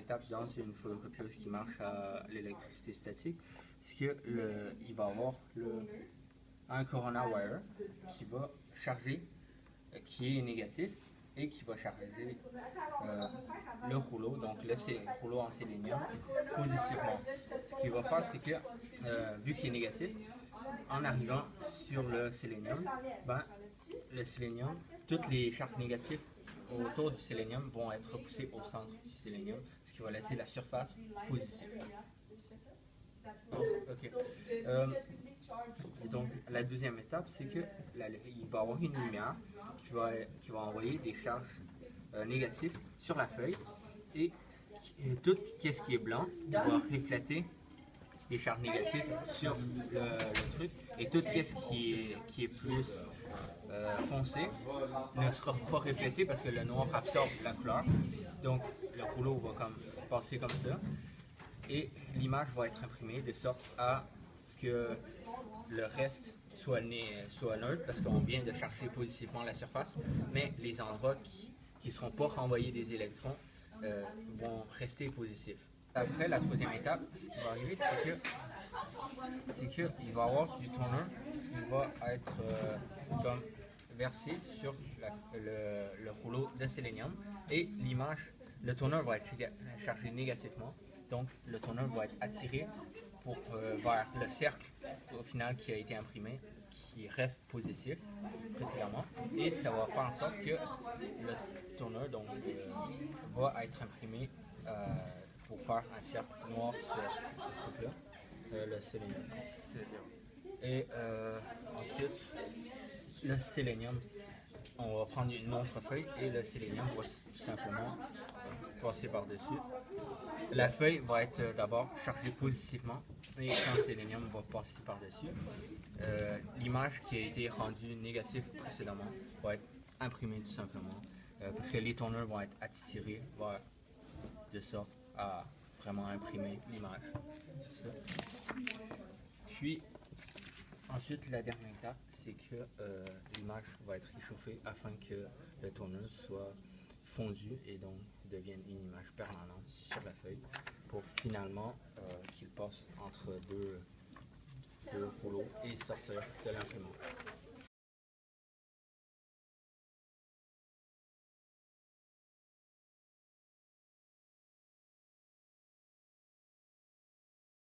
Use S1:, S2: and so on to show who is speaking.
S1: étape dans une photocopieuse qui marche à l'électricité statique, c'est qu'il va avoir un corona wire qui va charger, qui est négatif, et qui va charger le rouleau, donc le rouleau en sélénium, positivement. Ce qu'il va faire, c'est que, vu qu'il est négatif, en arrivant sur le sélénium, toutes les charges négatives autour du sélénium vont être repoussées au centre du sélénium, ce qui va laisser la surface positive. Okay. Et donc, la deuxième étape, c'est qu'il va y avoir une lumière qui va envoyer des charges négatives sur la feuille et tout ce qui est blanc va refléter les charges négatives sur le truc, et tout ce qui est plus foncé ne sera pas reflété parce que le noir absorbe la couleur. Donc, le rouleau va passer comme ça. Et l'image va être imprimée de sorte à ce que le reste soit neutre, parce qu'on vient de charger positivement la surface, mais les endroits qui ne seront pas renvoyés des électrons vont rester positifs. Après, la troisième étape, ce qui va arriver, c'est qu'il va y avoir du toner qui va être versé sur le rouleau de sélénium, et le toner va être chargé négativement. Donc, le toner va être attiré vers le cercle au final qui a été imprimé, qui reste positif précédemment, et ça va faire en sorte que le toner va être imprimé pour faire un cercle noir sur ce truc-là, le sélénium. Et ensuite, le sélénium, on va prendre une autre feuille et le sélénium va tout simplement passer par-dessus. La feuille va être d'abord chargée positivement, et quand le sélénium va passer par-dessus, l'image qui a été rendue négative précédemment va être imprimée tout simplement, parce que les toners vont être attirés de sorte à vraiment imprimer l'image. Puis ensuite, la dernière étape, c'est que l'image va être réchauffée afin que le toner soit fondu et donc devienne une image permanente sur la feuille, pour finalement qu'il passe entre deux rouleaux et sortir de l'imprimante.